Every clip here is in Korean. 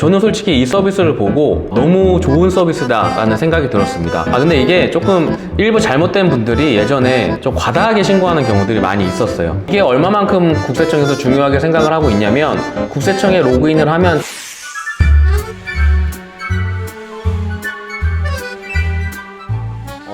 저는 솔직히 이 서비스를 보고 너무 좋은 서비스다 라는 생각이 들었습니다. 근데 이게 조금 일부 잘못된 분들이 예전에 좀 과다하게 신고하는 경우들이 많이 있었어요. 이게 얼마만큼 국세청에서 중요하게 생각을 하고 있냐면, 국세청에 로그인을 하면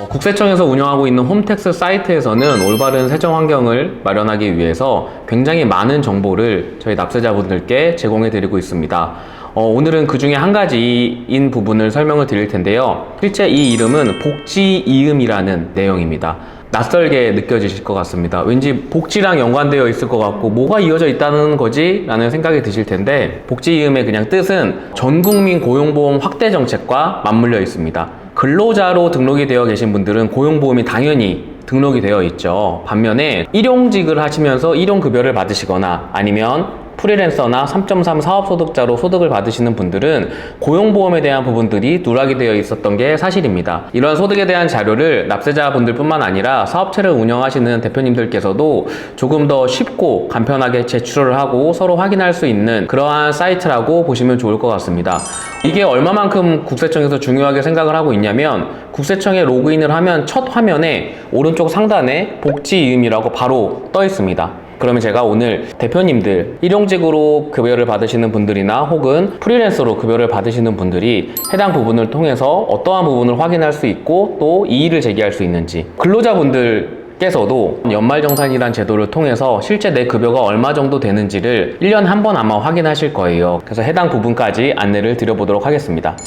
국세청에서 운영하고 있는 홈택스 사이트에서는 올바른 세정 환경을 마련하기 위해서 굉장히 많은 정보를 저희 납세자분들께 제공해 드리고 있습니다. 오늘은 그 중에 한 가지인 부분을 설명을 드릴 텐데요. 실제 이 이름은 복지이음이라는 내용입니다. 낯설게 느껴지실 것 같습니다. 왠지 복지랑 연관되어 있을 것 같고 뭐가 이어져 있다는 거지? 라는 생각이 드실 텐데, 복지이음의 그냥 뜻은 전국민 고용보험 확대 정책과 맞물려 있습니다. 근로자로 등록이 되어 계신 분들은 고용보험이 당연히 등록이 되어 있죠. 반면에 일용직을 하시면서 일용급여를 받으시거나 아니면 프리랜서나 3.3 사업소득자로 소득을 받으시는 분들은 고용보험에 대한 부분들이 누락이 되어 있었던 게 사실입니다. 이러한 소득에 대한 자료를 납세자분들 뿐만 아니라 사업체를 운영하시는 대표님들께서도 조금 더 쉽고 간편하게 제출을 하고 서로 확인할 수 있는 그러한 사이트라고 보시면 좋을 것 같습니다. 이게 얼마만큼 국세청에서 중요하게 생각을 하고 있냐면, 국세청에 로그인을 하면 첫 화면에 오른쪽 상단에 복지이음이라고 바로 떠 있습니다. 그러면 제가 오늘 대표님들, 일용직으로 급여를 받으시는 분들이나 혹은 프리랜서로 급여를 받으시는 분들이 해당 부분을 통해서 어떠한 부분을 확인할 수 있고 또 이의를 제기할 수 있는지, 근로자분들께서도 연말정산이란 제도를 통해서 실제 내 급여가 얼마 정도 되는지를 1년에 한 번 아마 확인하실 거예요. 그래서 해당 부분까지 안내를 드려보도록 하겠습니다.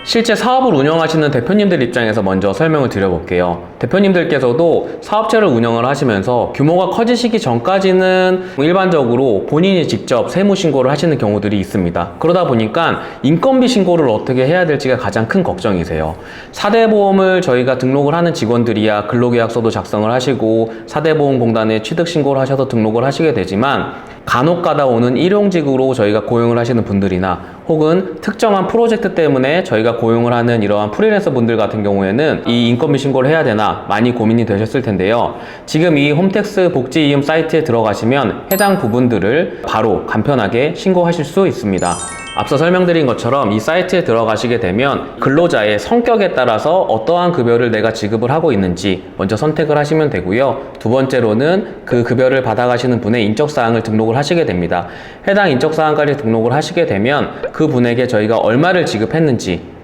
실제 사업을 운영하시는 대표님들 입장에서 먼저 설명을 드려볼게요. 대표님들께서도 사업체를 운영을 하시면서 규모가 커지시기 전까지는 일반적으로 본인이 직접 세무신고를 하시는 경우들이 있습니다. 그러다 보니까 인건비 신고를 어떻게 해야 될지가 가장 큰 걱정이세요. 4대 보험을 저희가 등록을 하는 직원들이야 근로계약서도 작성을 하시고 4대 보험공단에 취득신고를 하셔서 등록을 하시게 되지만, 간혹 가다 오는 일용직으로 저희가 고용을 하시는 분들이나 혹은 특정한 프로젝트 때문에 저희가 고용을 하는 이러한 프리랜서 분들 같은 경우에는 이 인건비 신고를 해야 되나 많이 고민이 되셨을 텐데요. 지금 이 홈택스 복지이음 사이트에 들어가시면 해당 부분들을 바로 간편하게 신고하실 수 있습니다. 앞서 설명드린 것처럼 이 사이트에 들어가시게 되면 근로자의 성격에 따라서 어떠한 급여를 내가 지급을 하고 있는지 먼저 선택을 하시면 되고요. 두 번째로는 그 급여를 받아가시는 분의 인적사항을 등록을 하시게 됩니다. 해당 인적사항까지 등록을 하시게 되면 그 분에게 저희가 얼마를 지급했는지,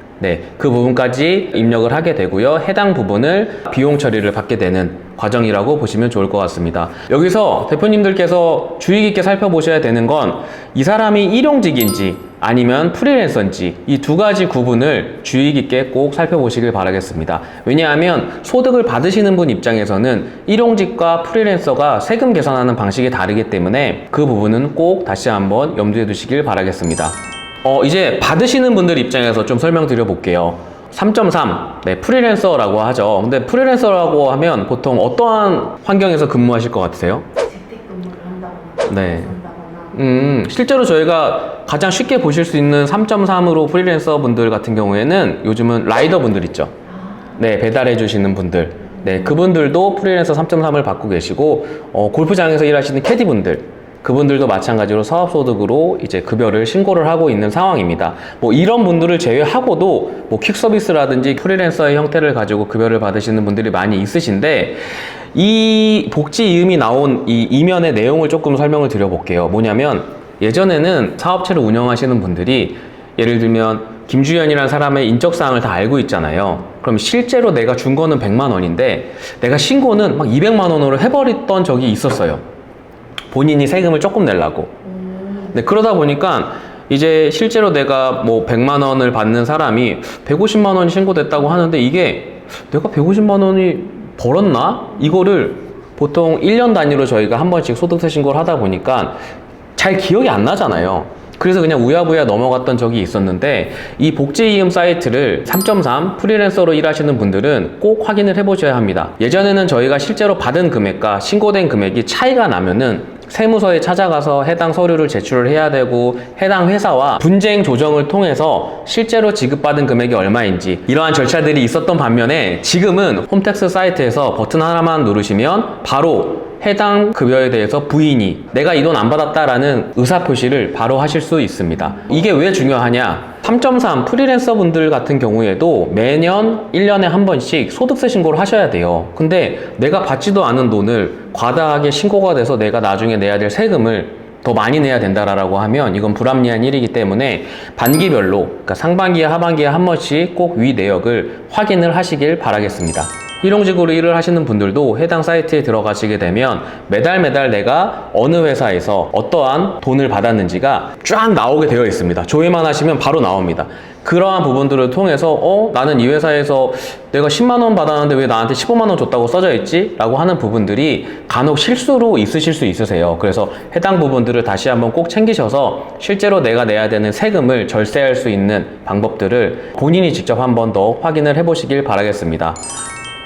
그 부분까지 입력을 하게 되고요. 해당 부분을 비용 처리를 받게 되는 과정이라고 보시면 좋을 것 같습니다. 여기서 대표님들께서 주의 깊게 살펴보셔야 되는 건 이 사람이 일용직인지 아니면 프리랜서인지 이 두 가지 구분을 주의 깊게 꼭 살펴보시길 바라겠습니다. 왜냐하면 소득을 받으시는 분 입장에서는 일용직과 프리랜서가 세금 계산하는 방식이 다르기 때문에 그 부분은 꼭 다시 한번 염두에 두시길 바라겠습니다. 이제 받으시는 분들 입장에서 좀 설명드려 볼게요. 3.3, 프리랜서라고 하죠. 근데 프리랜서라고 하면 보통 어떠한 환경에서 근무하실 것 같으세요? 재택근무를 한다거나 실제로 저희가 가장 쉽게 보실 수 있는 3.3으로 프리랜서 분들 같은 경우에는 요즘은 라이더 분들 있죠. 배달해 주시는 분들. 그분들도 프리랜서 3.3을 받고 계시고, 골프장에서 일하시는 캐디분들, 그분들도 마찬가지로 사업소득으로 이제 급여를 신고를 하고 있는 상황입니다. 이런 분들을 제외하고도 퀵서비스라든지 프리랜서의 형태를 가지고 급여를 받으시는 분들이 많이 있으신데, 이 복지이음이 나온 이 이면의 내용을 조금 설명을 드려볼게요. 뭐냐면, 예전에는 사업체를 운영하시는 분들이 예를 들면 김주현이라는 사람의 인적사항을 다 알고 있잖아요. 그럼 실제로 내가 준 거는 100만 원인데 내가 신고는 막 200만 원으로 해버렸던 적이 있었어요. 본인이 세금을 조금 내려고. 그러다 보니까 이제 실제로 내가 100만 원을 받는 사람이 150만 원이 신고됐다고 하는데, 이게 내가 150만 원이 벌었나? 이거를 보통 1년 단위로 저희가 한 번씩 소득세 신고를 하다 보니까 잘 기억이 안 나잖아요. 그래서 그냥 우야부야 넘어갔던 적이 있었는데, 이 복지이음 사이트를 3.3 프리랜서로 일하시는 분들은 꼭 확인을 해보셔야 합니다. 예전에는 저희가 실제로 받은 금액과 신고된 금액이 차이가 나면은 세무서에 찾아가서 해당 서류를 제출을 해야 되고, 해당 회사와 분쟁 조정을 통해서 실제로 지급받은 금액이 얼마인지 이러한 절차들이 있었던 반면에, 지금은 홈택스 사이트에서 버튼 하나만 누르시면 바로 해당 급여에 대해서 부인이 내가 이 돈 안 받았다라는 의사표시를 바로 하실 수 있습니다. 이게 왜 중요하냐? 3.3 프리랜서 분들 같은 경우에도 매년 1년에 한 번씩 소득세 신고를 하셔야 돼요. 근데 내가 받지도 않은 돈을 과다하게 신고가 돼서 내가 나중에 내야 될 세금을 더 많이 내야 된다라고 하면 이건 불합리한 일이기 때문에 반기별로, 그러니까 상반기에 하반기에 한 번씩 꼭 위 내역을 확인을 하시길 바라겠습니다. 일용직으로 일을 하시는 분들도 해당 사이트에 들어가시게 되면 매달 내가 어느 회사에서 어떠한 돈을 받았는지가 쫙 나오게 되어 있습니다. 조회만 하시면 바로 나옵니다. 그러한 부분들을 통해서 나는 이 회사에서 내가 10만 원 받았는데 왜 나한테 15만 원 줬다고 써져 있지? 라고 하는 부분들이 간혹 실수로 있으실 수 있으세요. 그래서 해당 부분들을 다시 한번 꼭 챙기셔서 실제로 내가 내야 되는 세금을 절세할 수 있는 방법들을 본인이 직접 한번 더 확인을 해보시길 바라겠습니다.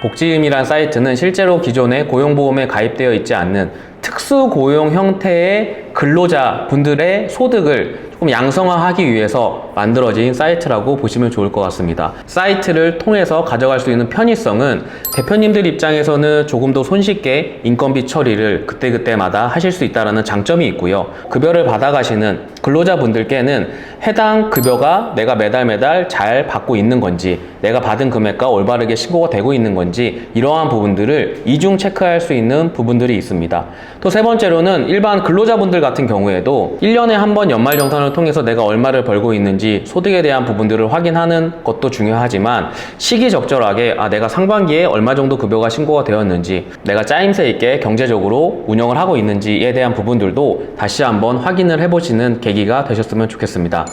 복지음이란 사이트는 실제로 기존에 고용보험에 가입되어 있지 않는 특수고용 형태의 근로자분들의 소득을 조금 양성화하기 위해서 만들어진 사이트라고 보시면 좋을 것 같습니다. 사이트를 통해서 가져갈 수 있는 편의성은 대표님들 입장에서는 조금 더 손쉽게 인건비 처리를 그때그때마다 하실 수 있다는 장점이 있고요. 급여를 받아가시는 근로자분들께는 해당 급여가 내가 매달 잘 받고 있는 건지, 내가 받은 금액과 올바르게 신고가 되고 있는 건지, 이러한 부분들을 이중 체크할 수 있는 부분들이 있습니다. 또 세 번째로는 일반 근로자분들 같은 경우에도 1년에 한 번 연말정산을 통해서 내가 얼마를 벌고 있는지 소득에 대한 부분들을 확인하는 것도 중요하지만 시기적절하게 내가 상반기에 얼마 정도 급여가 신고가 되었는지, 내가 짜임새 있게 경제적으로 운영을 하고 있는지에 대한 부분들도 다시 한번 확인을 해보시는 계기가 되셨으면 좋겠습니다.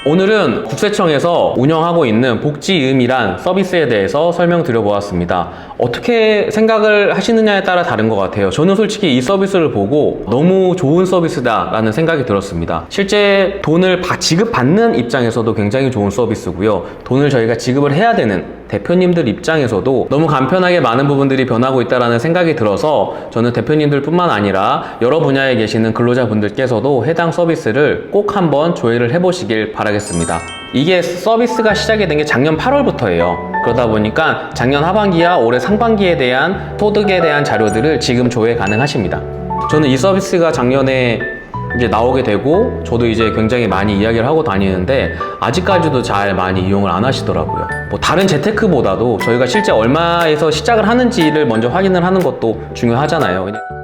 오늘은 국세청에서 운영하고 있는 복지음이란 서비스에 대해서 설명드려 보았습니다. 어떻게 생각을 하시느냐에 따라 다른 것 같아요. 저는 솔직히 이 서비스를 보고 너무 좋은 서비스다라는 생각이 들었습니다. 실제 돈을 지급받는 입장에서도 굉장히 좋은 서비스고요. 돈을 저희가 지급을 해야 되는 대표님들 입장에서도 너무 간편하게 많은 부분들이 변하고 있다는 생각이 들어서 저는 대표님들 뿐만 아니라 여러 분야에 계시는 근로자분들께서도 해당 서비스를 꼭 한번 조회를 해보시길 바라겠습니다. 이게 서비스가 시작이 된 게 작년 8월부터예요. 그러다 보니까 작년 하반기와 올해 상반기에 대한 소득에 대한 자료들을 지금 조회 가능하십니다. 저는 이 서비스가 작년에 이제 나오게 되고 저도 이제 굉장히 많이 이야기를 하고 다니는데 아직까지도 잘 많이 이용을 안 하시더라고요. 뭐 다른 재테크보다도 저희가 실제 얼마에서 시작을 하는지를 먼저 확인을 하는 것도 중요하잖아요.